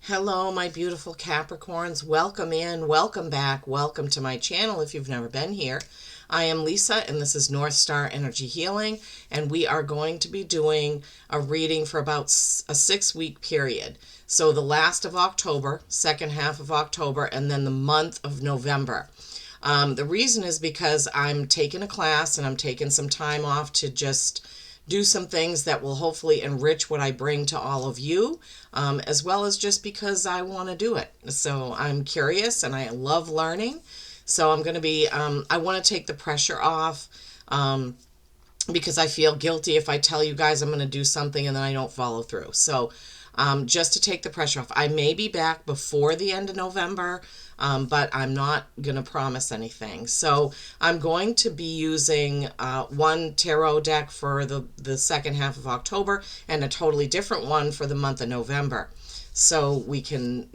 Hello, my beautiful Capricorns. Welcome in, welcome back, welcome to my channel if you've never been here. I am Lisa, and this is North Star Energy Healing, and we are going to be doing a reading for about a 6-week period. So the last of October, second half of October, and then the month of November. The reason is because I'm taking a class and I'm taking some time off to just do some things that will hopefully enrich what I bring to all of you, as well as just because I want to do it. So I'm curious and I love learning. So I'm going to be, I want to take the pressure off because I feel guilty if I tell you guys I'm going to do something and then I don't follow through. So just to take the pressure off. I may be back before the end of November, but I'm not going to promise anything. So I'm going to be using one tarot deck for the second half of October and a totally different one for the month of November. So we can,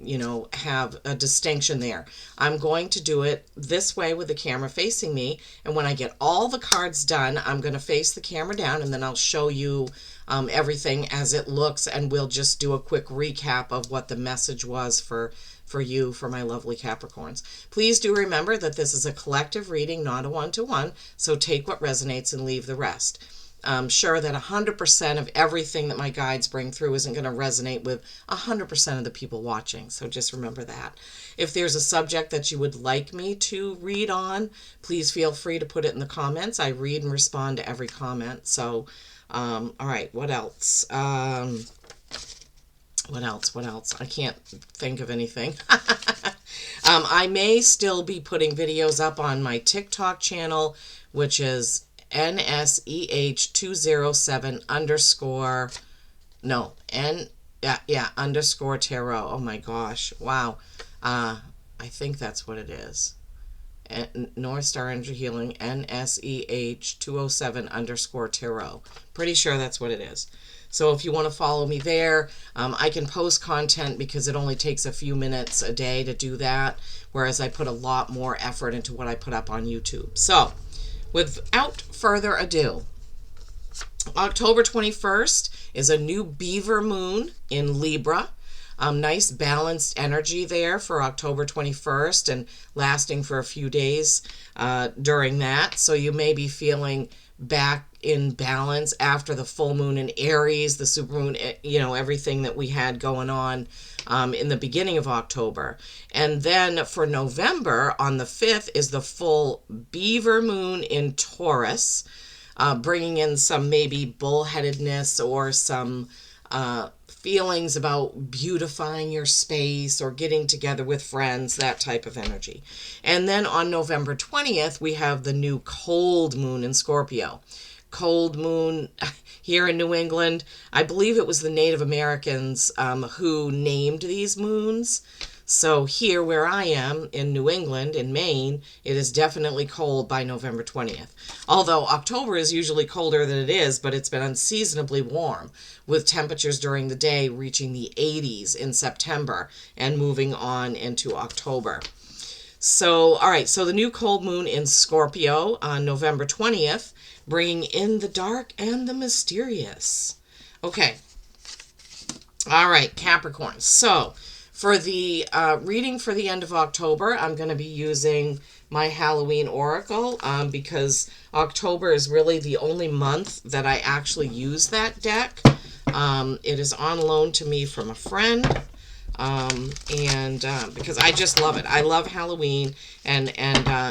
have a distinction there. I'm going to do it this way with the camera facing me. And when I get all the cards done, I'm going to face the camera down and then I'll show you everything as it looks. And we'll just do a quick recap of what the message was for you, for my lovely Capricorns. Please do remember that this is a collective reading, not a one-to-one. So take what resonates and leave the rest. I'm sure that 100% of everything that my guides bring through isn't going to resonate with 100% of the people watching. So just remember that. If there's a subject that you would like me to read on, please feel free to put it in the comments. I read and respond to every comment. So, all right, what else? What else? I can't think of anything. I may still be putting videos up on my TikTok channel, which is NSEH207 underscore tarot. Oh my gosh. Wow. I think that's what it is. North Star Energy Healing, NSEH207 underscore tarot. Pretty sure that's what it is. So if you want to follow me there, I can post content because it only takes a few minutes a day to do that, whereas I put a lot more effort into what I put up on YouTube. So without further ado, October 21st is a new beaver moon in Libra. Nice balanced energy there for October 21st and lasting for a few days during that. So you may be feeling back in balance after the full moon in Aries, the supermoon, everything that we had going on in the beginning of October. And then for November, on the 5th, is the full beaver moon in Taurus, bringing in some maybe bullheadedness or some feelings about beautifying your space or getting together with friends, that type of energy. And then on November 20th, we have the new cold moon in Scorpio. Cold moon here in New England. I believe it was the Native Americans who named these moons. So here where I am in New England, in Maine, it is definitely cold by November 20th. Although October is usually colder than it is, but it's been unseasonably warm, with temperatures during the day reaching the 80s in September and moving on into October. So, all right, so the new cold moon in Scorpio on November 20th, bringing in the dark and the mysterious. Okay. All right, Capricorn. So for the reading for the end of October, I'm going to be using my Halloween Oracle because October is really the only month that I actually use that deck. It is on loan to me from a friend. Because I just love it. I love Halloween and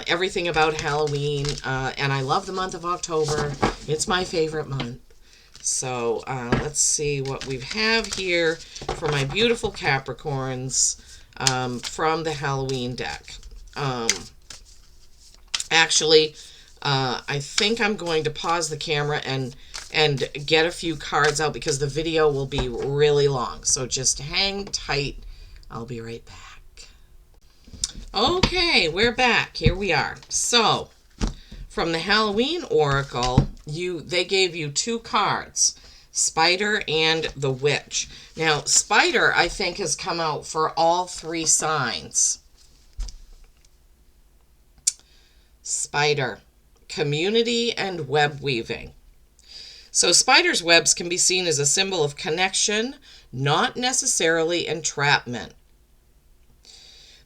everything about Halloween, and I love the month of October. It's my favorite month. So let's see what we have here for my beautiful Capricorns from the Halloween deck. Actually, I think I'm going to pause the camera and get a few cards out because the video will be really long. So just hang tight. I'll be right back. Okay, we're back. Here we are. So from the Halloween Oracle, they gave you 2 cards, Spider and the Witch. Now, Spider, I think, has come out for all 3 signs. Spider, community and web weaving. So spider's webs can be seen as a symbol of connection, not necessarily entrapment.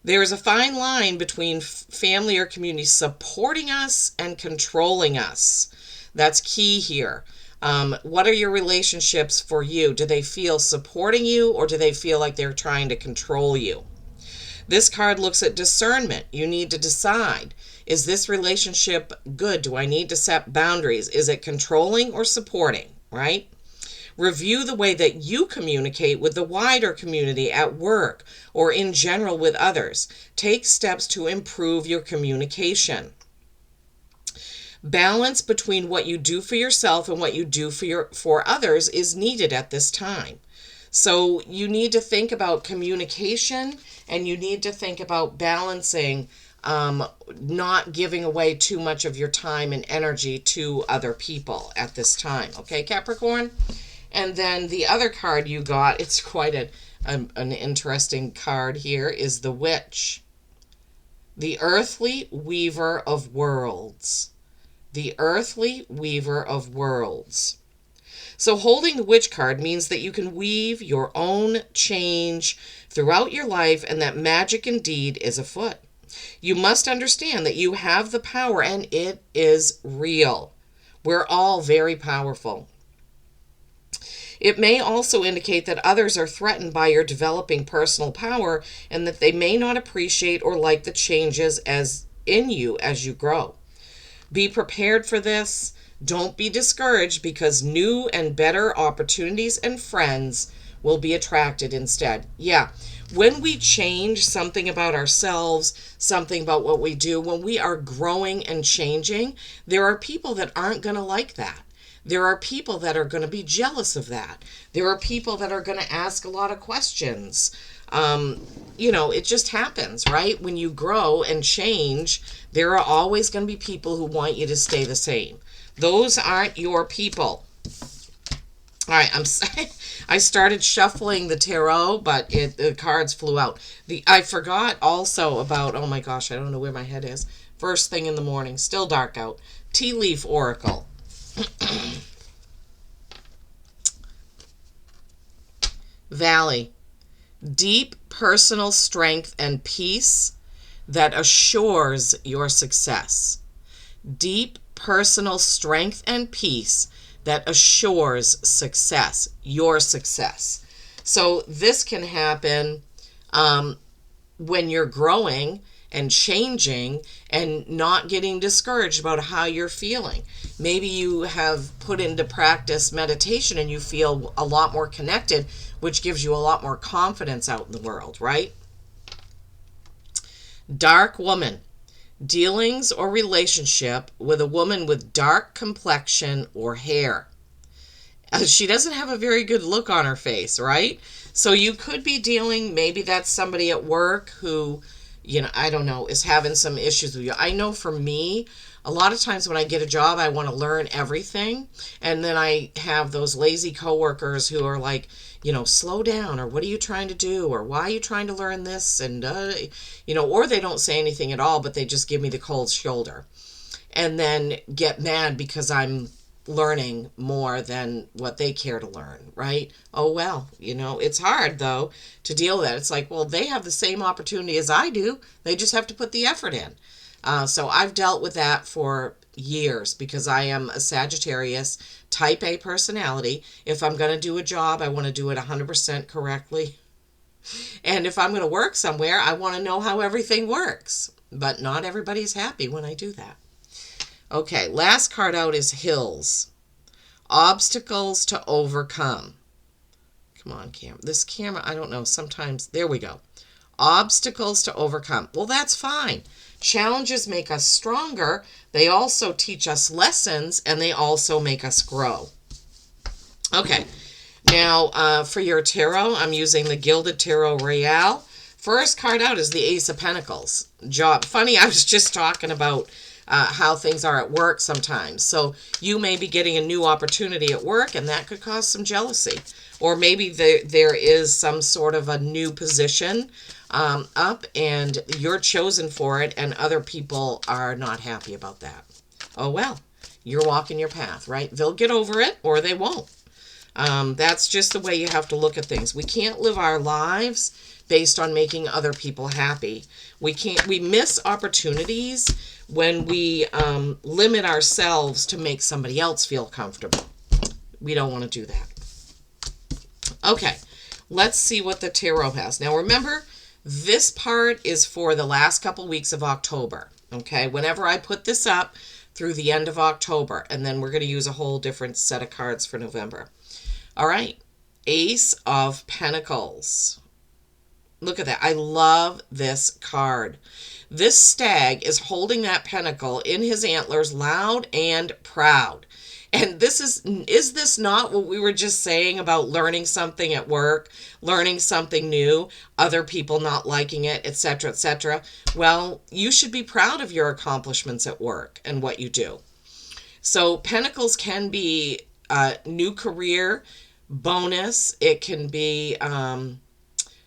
There is a fine line between family or community supporting us and controlling us. That's key here. What are your relationships for you? Do they feel supporting you, or do they feel like they're trying to control you? This card looks at discernment. You need to decide, is this relationship good? Do I need to set boundaries? Is it controlling or supporting, right? Review the way that you communicate with the wider community at work or in general with others. Take steps to improve your communication. Balance between what you do for yourself and what you do for others is needed at this time. So you need to think about communication, and you need to think about balancing, not giving away too much of your time and energy to other people at this time. Okay, Capricorn? And then the other card you got, it's quite an interesting card here, is the Witch. The Earthly Weaver of Worlds. The Earthly Weaver of Worlds. So holding the Witch card means that you can weave your own change throughout your life, and that magic indeed is afoot. You must understand that you have the power, and it is real. We're all very powerful. It may also indicate that others are threatened by your developing personal power, and that they may not appreciate or like the changes in you as you grow. Be prepared for this. Don't be discouraged, because new and better opportunities and friends will be attracted instead. Yeah, when we change something about ourselves, something about what we do, when we are growing and changing, there are people that aren't going to like that. There are people that are going to be jealous of that. There are people that are going to ask a lot of questions. It just happens, right? When you grow and change, there are always going to be people who want you to stay the same. Those aren't your people. All right, I started shuffling the tarot, but the cards flew out. I forgot also about, oh my gosh, I don't know where my head is. First thing in the morning, still dark out. Tea Leaf Oracle. Valley. Deep personal strength and peace that assures your success. Deep personal strength and peace that assures success, your success. So this can happen when you're growing and changing and not getting discouraged about how you're feeling. Maybe you have put into practice meditation and you feel a lot more connected, which gives you a lot more confidence out in the world, right? Dark Woman. Dealings or relationship with a woman with dark complexion or hair. She doesn't have a very good look on her face, right? So you could be dealing, maybe that's somebody at work who, I don't know, is having some issues with you. I know for me, a lot of times when I get a job, I want to learn everything. And then I have those lazy coworkers who are like, slow down, or what are you trying to do, or why are you trying to learn this, and or they don't say anything at all, but they just give me the cold shoulder and then get mad because I'm learning more than what they care to learn, right? Oh well, it's hard though to deal with that. It's like, well, they have the same opportunity as I do, they just have to put the effort in. So I've dealt with that for years because I am a Sagittarius, type A personality. If I'm going to do a job, I want to do it 100% correctly. And if I'm going to work somewhere, I want to know how everything works. But not everybody's happy when I do that. Okay, last card out is Hills. Obstacles to overcome. Come on, camera. This camera, I don't know, sometimes, there we go. Obstacles to overcome. Well, that's fine. Challenges make us stronger. They also teach us lessons, and they also make us grow. Okay, now for your tarot, I'm using the Gilded Tarot Royale. First card out is the Ace of Pentacles. Job. Funny, I was just talking about how things are at work sometimes. So you may be getting a new opportunity at work, and that could cause some jealousy. Or maybe there is some sort of a new position up, and you're chosen for it, and other people are not happy about that. Oh well, you're walking your path, right? They'll get over it, or they won't. That's just the way you have to look at things. We can't live our lives based on making other people happy. We miss opportunities when we limit ourselves to make somebody else feel comfortable. We don't want to do that. Okay, let's see what the tarot has. Now remember, this part is for the last couple weeks of October. Okay, whenever I put this up through the end of October, and then we're going to use a whole different set of cards for November. All right, Ace of Pentacles. Look at that. I love this card. This stag is holding that pentacle in his antlers, loud and proud. And this is this not what we were just saying about learning something at work, learning something new, other people not liking it, etc., etc.? Well, you should be proud of your accomplishments at work and what you do. So pentacles can be a new career, bonus. It can be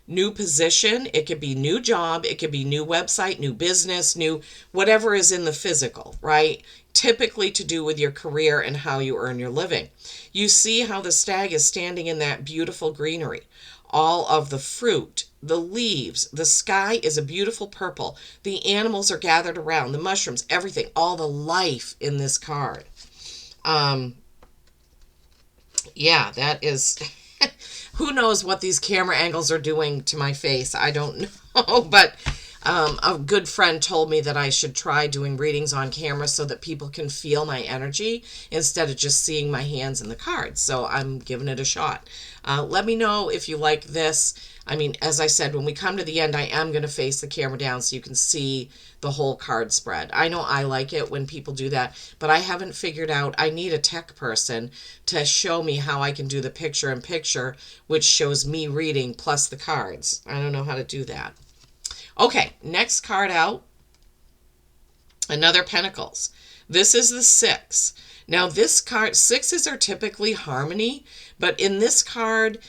new position. It could be new job. It could be new website, new business, new whatever is in the physical, right? Typically to do with your career and how you earn your living. You see how the stag is standing in that beautiful greenery. All of the fruit, the leaves, the sky is a beautiful purple. The animals are gathered around, the mushrooms, everything, all the life in this card. Yeah, that is... Who knows what these camera angles are doing to my face? I don't know, but a good friend told me that I should try doing readings on camera so that people can feel my energy instead of just seeing my hands in the cards. So I'm giving it a shot. Let me know if you like this. I mean, as I said, when we come to the end, I am going to face the camera down so you can see the whole card spread. I know I like it when people do that, but I haven't figured out, I need a tech person to show me how I can do the picture-in-picture, which shows me reading plus the cards. I don't know how to do that. Okay, next card out, another Pentacles. This is the 6. Now this card, 6s are typically harmony, but in this card,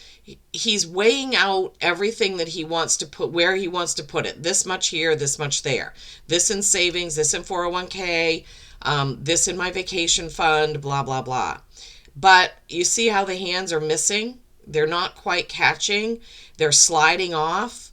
he's weighing out everything that he wants to put, where he wants to put it. This much here, this much there. This in savings, this in 401k, this in my vacation fund, blah, blah, blah. But you see how the hands are missing? They're not quite catching. They're sliding off.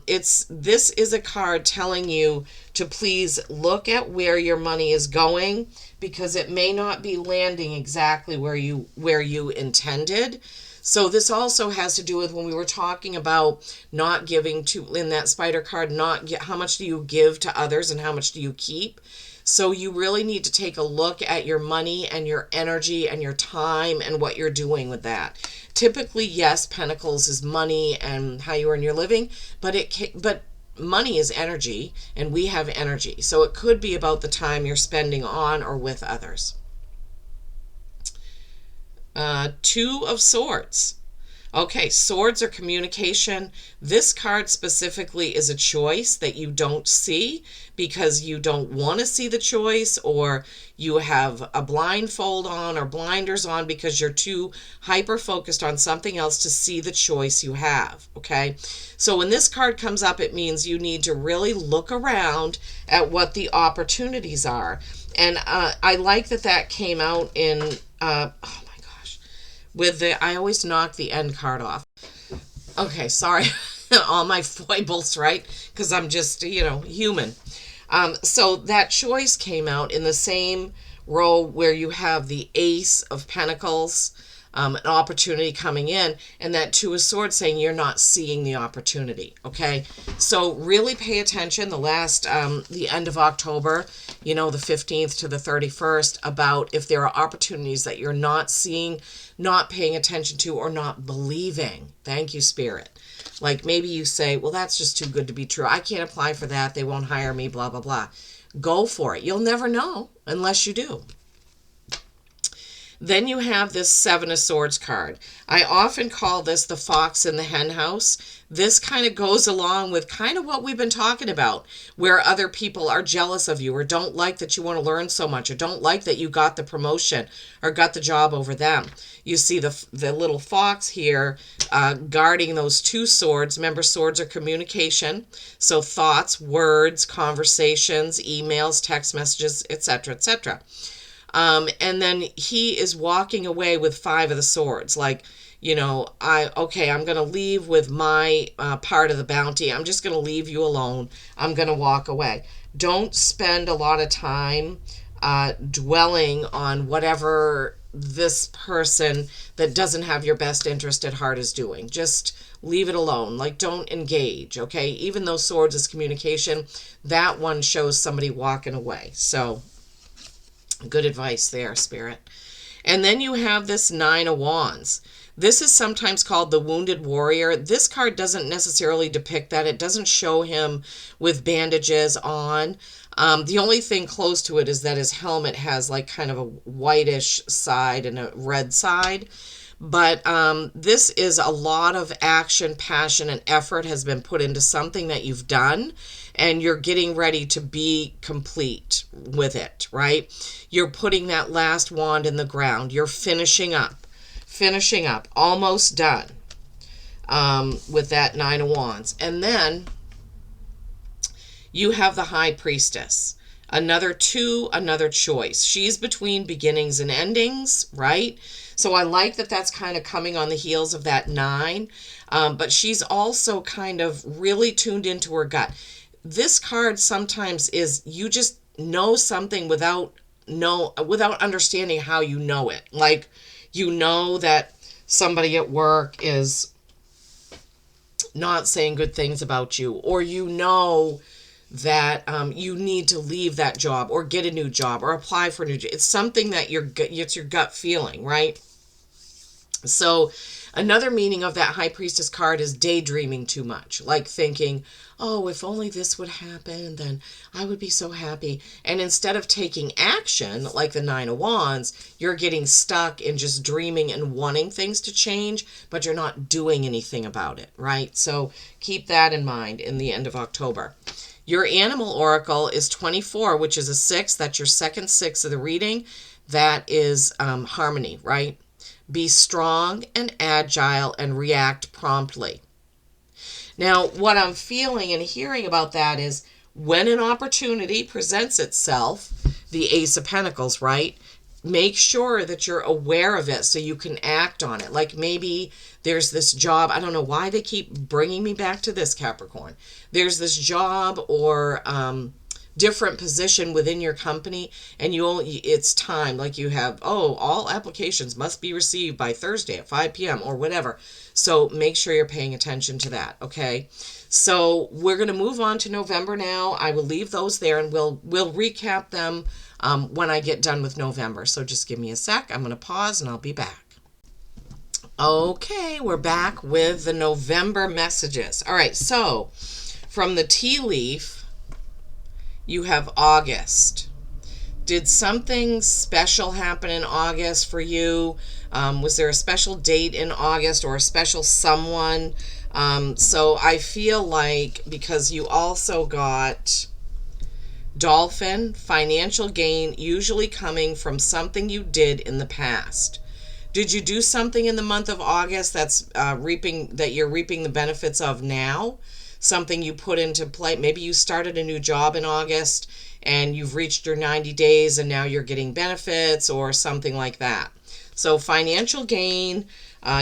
This is a card telling you to please look at where your money is going, because it may not be landing exactly where you intended. So this also has to do with when we were talking about not giving to, in that spider card, how much do you give to others and how much do you keep. So you really need to take a look at your money and your energy and your time and what you're doing with that. Typically, yes, Pentacles is money and how you earn your living, but money is energy and we have energy. So it could be about the time you're spending on or with others. 2 of Swords. Okay, swords are communication. This card specifically is a choice that you don't see because you don't want to see the choice, or you have a blindfold on or blinders on because you're too hyper-focused on something else to see the choice you have, okay? So when this card comes up, it means you need to really look around at what the opportunities are. And I like that came out in... I always knock the end card off. Okay, sorry. All my foibles, right? Because I'm just, human. So that choice came out in the same row where you have the Ace of Pentacles, an opportunity coming in, and that 2 of Swords saying you're not seeing the opportunity, okay? So really pay attention the end of October, the 15th to the 31st, about if there are opportunities that you're not seeing, not paying attention to, or not believing. Thank you, Spirit. Like maybe you say, well, that's just too good to be true. I can't apply for that. They won't hire me, blah, blah, blah. Go for it. You'll never know unless you do. Then you have this 7 of Swords card. I often call this the fox in the hen house. This kind of goes along with kind of what we've been talking about, where other people are jealous of you or don't like that you want to learn so much or don't like that you got the promotion or got the job over them. You see the little fox here guarding those 2 swords. Remember, swords are communication. So thoughts, words, conversations, emails, text messages, etc., etc. And then he is walking away with 5 of the swords. Like, I'm going to leave with my part of the bounty. I'm just going to leave you alone. I'm going to walk away. Don't spend a lot of time dwelling on whatever this person that doesn't have your best interest at heart is doing. Just leave it alone. Like, don't engage, okay? Even though swords is communication, that one shows somebody walking away. So, good advice there, Spirit. And then you have this 9 of Wands. This is sometimes called the Wounded Warrior. This card doesn't necessarily depict that. It doesn't show him with bandages on. The only thing close to it is that his helmet has like kind of a whitish side and a red side. But this is a lot of action, passion, and effort has been put into something that you've done, and you're getting ready to be complete with it, right? You're putting that last wand in the ground. You're finishing up, almost done with that 9 of Wands. And then you have the High Priestess. Another 2, another choice. She's between beginnings and endings, right? So I like that that's kind of coming on the heels of that 9. But she's also kind of really tuned into her gut. This card sometimes is you just know something without understanding how you know it. Like, you know that somebody at work is not saying good things about you, or you know that you need to leave that job or get a new job or apply for a new job. It's something that it's your gut feeling, right? So another meaning of that High Priestess card is daydreaming too much, like thinking, oh, if only this would happen, then I would be so happy. And instead of taking action, like the 9 of Wands, you're getting stuck in just dreaming and wanting things to change, but you're not doing anything about it, right? So keep that in mind in the end of October. Your animal oracle is 24, which is a 6. That's your second 6 of the reading. That is harmony, right? Be strong and agile and react promptly. Now, what I'm feeling and hearing about that is when an opportunity presents itself, the Ace of Pentacles, right? Make sure that you're aware of it so you can act on it. Like maybe there's this job. I don't know why they keep bringing me back to this, Capricorn. There's this job or different position within your company, and it's time. Like you have, all applications must be received by Thursday at 5 p.m. or whatever. So make sure you're paying attention to that, okay? So we're going to move on to November now. I will leave those there, and we'll recap them when I get done with November. So just give me a sec. I'm going to pause, and I'll be back. Okay, we're back with the November messages. All right, so from the tea leaf, you have August. Did something special happen in August for you? Was there a special date in August or a special someone? So I feel like because you also got Dolphin, financial gain, usually coming from something you did in the past. Did you do something in the month of August that's you're reaping the benefits of now? Something you put into play. Maybe you started a new job in August and you've reached your 90 days and now you're getting benefits or something like that. So financial gain,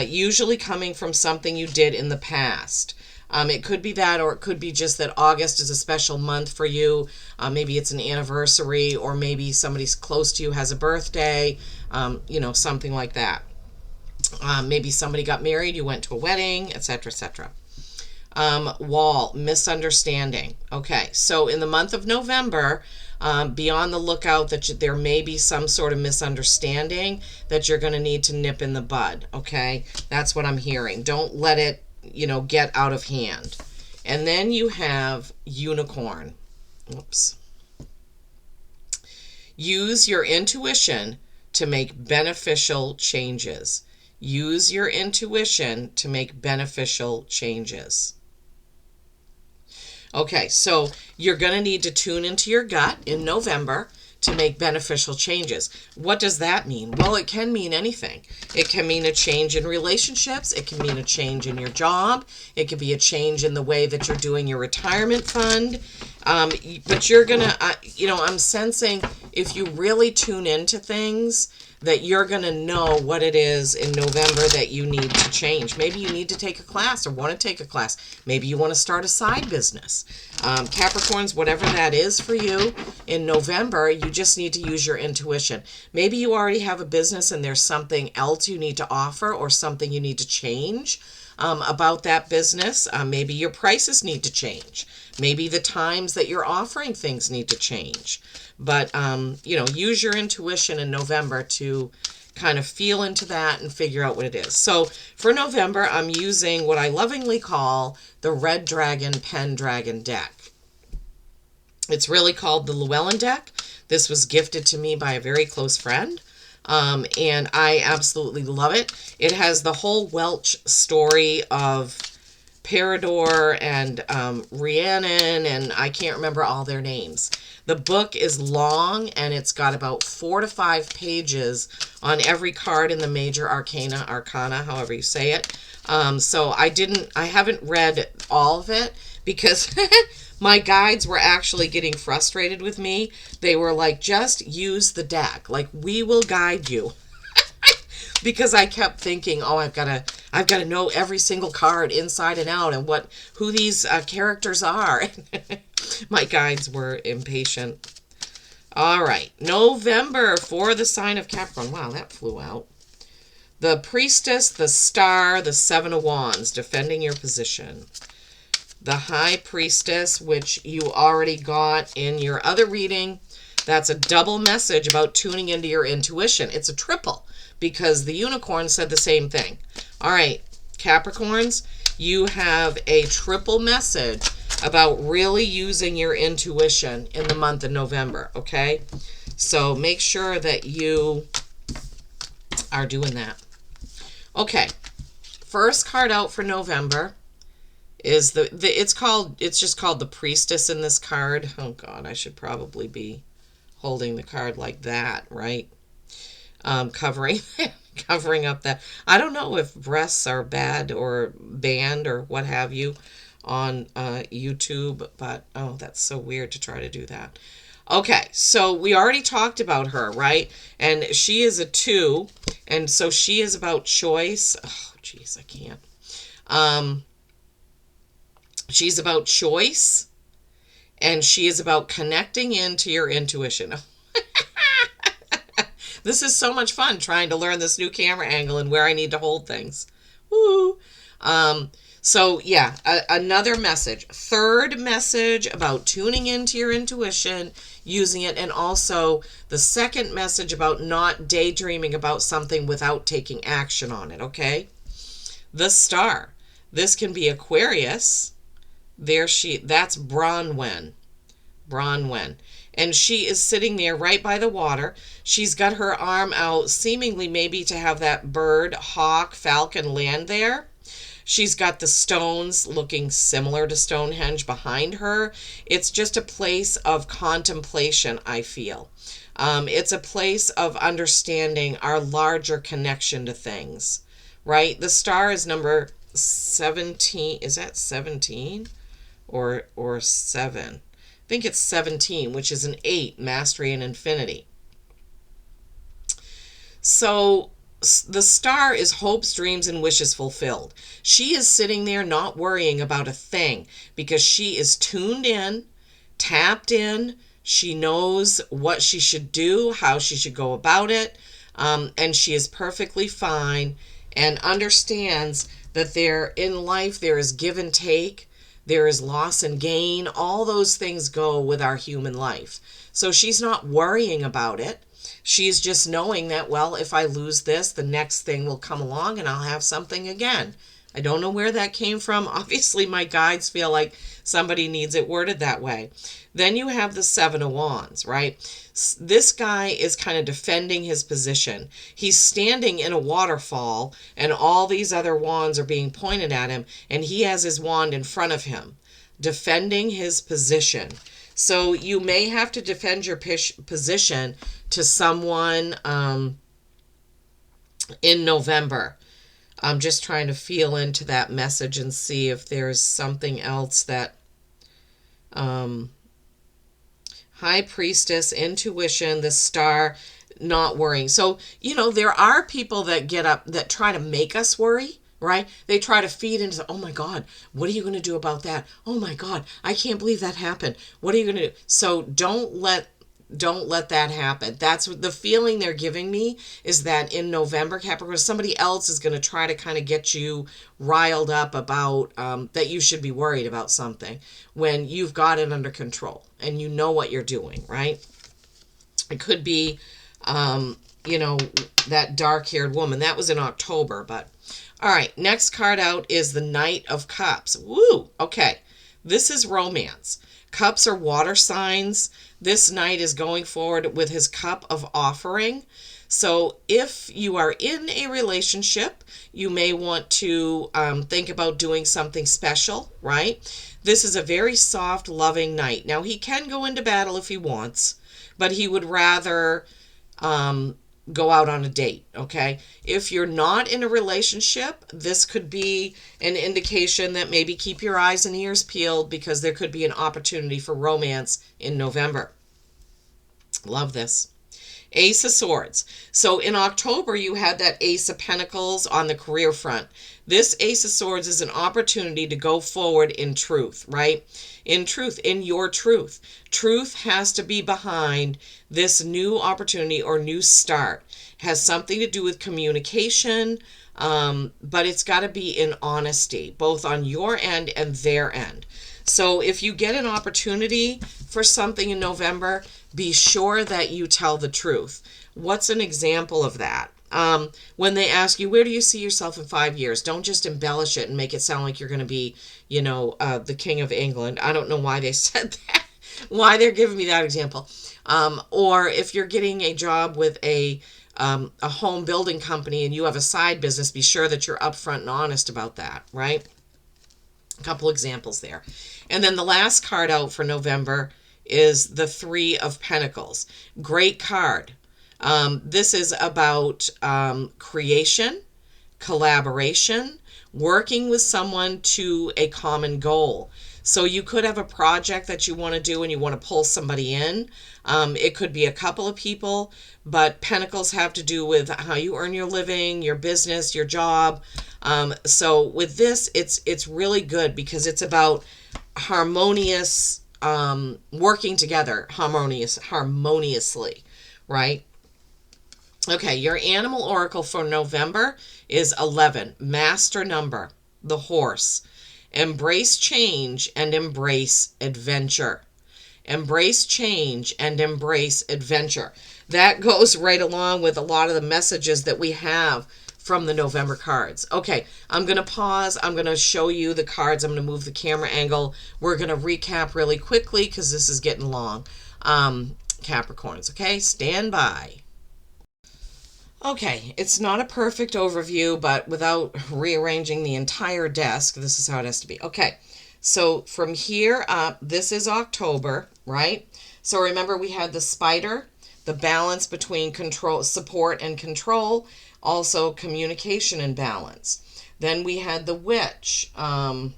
usually coming from something you did in the past. It could be that, or it could be just that August is a special month for you. Maybe it's an anniversary, or maybe somebody close to you has a birthday, something like that. Maybe somebody got married, you went to a wedding, etc., etc. Wall, misunderstanding. Okay, so in the month of November, be on the lookout that there may be some sort of misunderstanding that you're going to need to nip in the bud, okay? That's what I'm hearing. Don't let it, get out of hand. And then you have Unicorn. Oops. Use your intuition to make beneficial changes. Use your intuition to make beneficial changes. Okay, so you're going to need to tune into your gut in November to make beneficial changes. What does that mean? Well, it can mean anything. It can mean a change in relationships. It can mean a change in your job. It could be a change in the way that you're doing your retirement fund. But you're going to, I'm sensing if you really tune into things, that you're going to know what it is in November that you need to change. Maybe you need to take a class or want to take a class. Maybe you want to start a side business. Capricorns, whatever that is for you in November, you just need to use your intuition. Maybe you already have a business and there's something else you need to offer or something you need to change about that business. Maybe your prices need to change. Maybe the times that you're offering things need to change. But, use your intuition in November to kind of feel into that and figure out what it is. So for November, I'm using what I lovingly call the Red Dragon Pendragon deck. It's really called the Llewellyn deck. This was gifted to me by a very close friend. And I absolutely love it. It has the whole Welsh story of Peridor and Rhiannon, and I can't remember all their names. The book is long, and it's got about 4 to 5 pages on every card in the major arcana, however you say it. So I haven't read all of it because my guides were actually getting frustrated with me. They were like, just use the deck. Like, we will guide you. Because I kept thinking, oh, I've got to know every single card inside and out and who these characters are. My guides were impatient. All right, November for the sign of Capricorn. Wow, that flew out. The Priestess, the Star, the Seven of Wands, defending your position. The High Priestess, which you already got in your other reading. That's a double message about tuning into your intuition. It's a triple, because the unicorn said the same thing. All right, Capricorns, you have a triple message about really using your intuition in the month of November, okay? So make sure that you are doing that. Okay, first card out for November is it's just called the Priestess in this card. Oh God, I should probably be holding the card like that, right? Covering up that. I don't know if breasts are bad or banned or what have you on YouTube, but oh, that's so weird to try to do that. Okay, so we already talked about her, right? And she is a 2, and so she is about choice. Oh, jeez, I can't. She's about choice, and she is about connecting into your intuition. This is so much fun trying to learn this new camera angle and where I need to hold things. Woo! So yeah, another message. Third message about tuning into your intuition, using it, and also the second message about not daydreaming about something without taking action on it, okay? The Star. This can be Aquarius. That's Bronwyn. And she is sitting there right by the water. She's got her arm out, seemingly maybe to have that bird, hawk, falcon land there. She's got the stones looking similar to Stonehenge behind her. It's just a place of contemplation, I feel. It's a place of understanding our larger connection to things, right? The Star is number 17. Is that 17 or 7? I think it's 17, which is an 8, mastery and infinity. So the Star is hopes, dreams, and wishes fulfilled. She is sitting there not worrying about a thing because she is tuned in, tapped in. She knows what she should do, how she should go about it, and she is perfectly fine and understands that in life there is give and take. There is loss and gain. All those things go with our human life. So she's not worrying about it. She's just knowing that, well, if I lose this, the next thing will come along and I'll have something again. I don't know where that came from. Obviously, my guides feel like somebody needs it worded that way. Then you have the Seven of Wands, right? This guy is kind of defending his position. He's standing in a waterfall and all these other wands are being pointed at him, and he has his wand in front of him, defending his position. So you may have to defend your position to someone in November. I'm just trying to feel into that message and see if there's something else that High Priestess, intuition, the Star, not worrying. So, there are people that get up that try to make us worry, right? They try to feed into, oh my God, what are you going to do about that? Oh my God, I can't believe that happened. What are you going to do? So don't let that happen. That's what the feeling they're giving me is, that in November, Capricorn, somebody else is going to try to kind of get you riled up about that you should be worried about something when you've got it under control and you know what you're doing, right? It could be, that dark-haired woman. That was in October, but all right. Next card out is the Knight of Cups. Woo! Okay. This is romance. Cups are water signs. This knight is going forward with his cup of offering. So if you are in a relationship, you may want to think about doing something special, right? This is a very soft, loving knight. Now, he can go into battle if he wants, but he would rather go out on a date, okay? If you're not in a relationship, this could be an indication that maybe keep your eyes and ears peeled, because there could be an opportunity for romance in November. Love this. Ace of Swords. So in October, you had that Ace of Pentacles on the career front. This Ace of Swords is an opportunity to go forward in truth, right? In truth, in your truth. Truth has to be behind this new opportunity or new start. It has something to do with communication, but it's got to be in honesty, both on your end and their end. So if you get an opportunity for something in November, be sure that you tell the truth. What's an example of that? When they ask you, where do you see yourself in 5 years? Don't just embellish it and make it sound like you're going to be, the King of England. I don't know why they said that, why they're giving me that example. Or if you're getting a job with a home building company and you have a side business, be sure that you're upfront and honest about that, right? A couple examples there. And then the last card out for November is the Three of Pentacles. Great card. This is about creation, collaboration, working with someone to a common goal. So you could have a project that you want to do and you want to pull somebody in. It could be a couple of people, but Pentacles have to do with how you earn your living, your business, your job. So with this, it's really good because it's about harmonious, working together harmoniously, right? Okay, your animal oracle for November is 11, master number, the horse. Embrace change and embrace adventure. Embrace change and embrace adventure. That goes right along with a lot of the messages that we have from the November cards. Okay, I'm going to pause. I'm going to show you the cards. I'm going to move the camera angle. We're going to recap really quickly because this is getting long. Capricorns, okay? Stand by. Okay, it's not a perfect overview, but without rearranging the entire desk, this is how it has to be. Okay, so from here up, this is October, right? So remember we had the spider, the balance between control, support and control, also communication and balance. Then we had the witch, the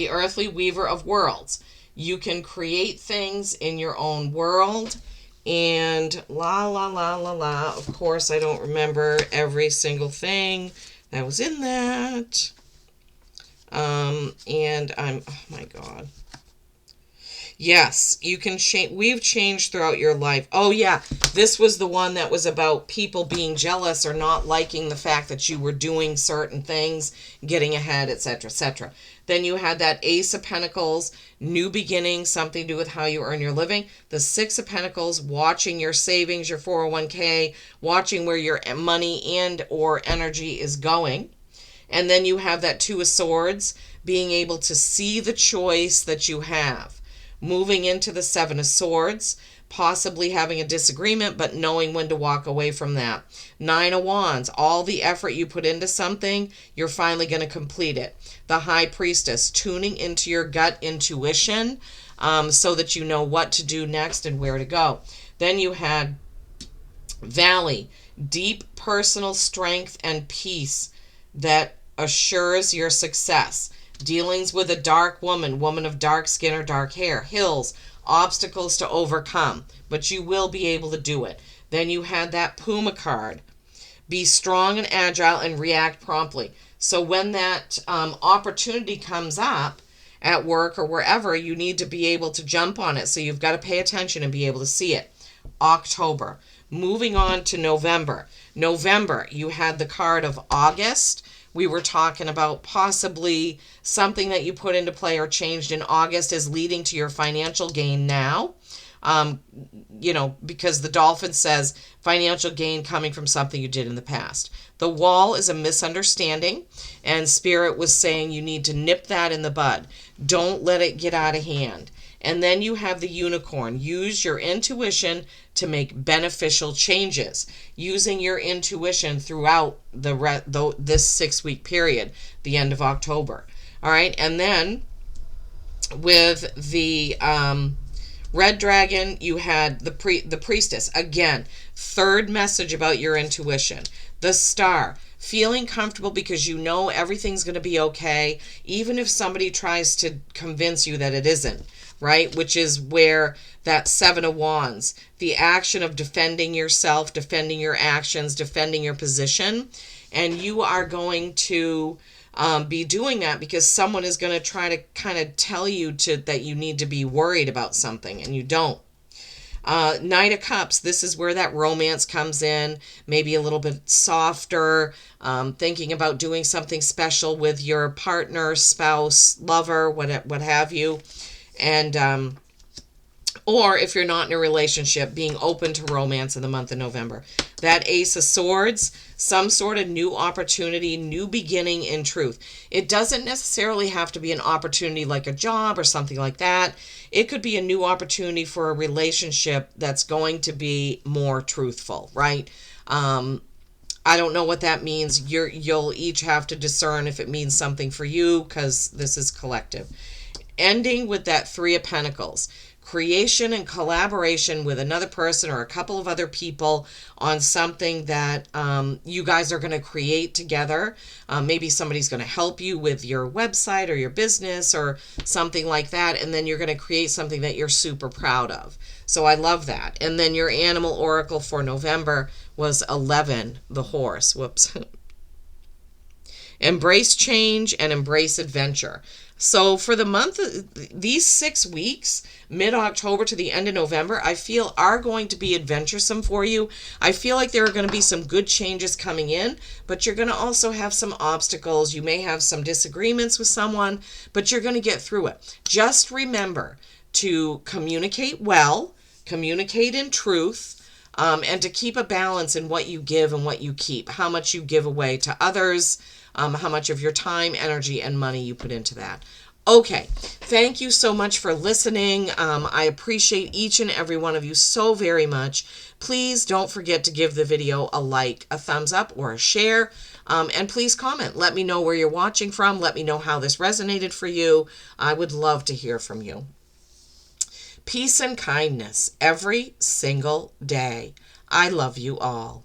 earthly weaver of worlds. You can create things in your own world. And la la la la la. Of course, I don't remember every single thing that was in that. And I'm, oh my God. Yes, you can change. We've changed throughout your life. Oh yeah, this was the one that was about people being jealous or not liking the fact that you were doing certain things, getting ahead, etc., etc. Then you had that Ace of Pentacles, new beginning, something to do with how you earn your living. The Six of Pentacles, watching your savings, your 401k, watching where your money and or energy is going. And then you have that Two of Swords, being able to see the choice that you have. Moving into the Seven of Swords, possibly having a disagreement, but knowing when to walk away from that. Nine of Wands, all the effort you put into something, you're finally going to complete it. The High Priestess, tuning into your gut intuition so that you know what to do next and where to go. Then you had Valley, deep personal strength and peace that assures your success. Dealings with a dark woman, woman of dark skin or dark hair. Hills, obstacles to overcome, but you will be able to do it. Then you had that Puma card. Be strong and agile and react promptly. So when that opportunity comes up at work or wherever, you need to be able to jump on it. So you've got to pay attention and be able to see it. October. Moving on to November. November, you had the card of August. We were talking about possibly something that you put into play or changed in August is leading to your financial gain now. Because the dolphin says financial gain coming from something you did in the past. The wall is a misunderstanding, and Spirit was saying you need to nip that in the bud. Don't let it get out of hand. And then you have the unicorn. Use your intuition to make beneficial changes. Using your intuition throughout this 6-week period, the end of October. All right, and then with the Red Dragon, you had the Priestess. Again, third message about your intuition. The Star. Feeling comfortable because you know everything's going to be okay, even if somebody tries to convince you that it isn't, right? Which is where that Seven of Wands, the action of defending yourself, defending your actions, defending your position. And you are going to be doing that because someone is going to try to kind of tell you that you need to be worried about something and you don't. Knight of Cups, this is where that romance comes in, maybe a little bit softer, thinking about doing something special with your partner, spouse, lover, what have you. And or if you're not in a relationship, being open to romance in the month of November. That Ace of Swords, some sort of new opportunity, new beginning in truth. It doesn't necessarily have to be an opportunity like a job or something like that. It could be a new opportunity for a relationship that's going to be more truthful, right? I don't know what that means. You'll each have to discern if it means something for you because this is collective. Ending with that Three of Pentacles. Creation and collaboration with another person or a couple of other people on something that you guys are going to create together. Maybe somebody's going to help you with your website or your business or something like that. And then you're going to create something that you're super proud of. So I love that. And then your animal oracle for November was 11, the horse. Whoops. Embrace change and embrace adventure. So for the month, these 6 weeks, mid-October to the end of November, I feel are going to be adventuresome for you. I feel like there are going to be some good changes coming in, but you're going to also have some obstacles. You may have some disagreements with someone, but you're going to get through it. Just remember to communicate well, communicate in truth, and to keep a balance in what you give and what you keep, how much you give away to others, how much of your time, energy, and money you put into that. Okay, thank you so much for listening. I appreciate each and every one of you so very much. Please don't forget to give the video a like, a thumbs up, or a share. And please comment. Let me know where you're watching from. Let me know how this resonated for you. I would love to hear from you. Peace and kindness every single day. I love you all.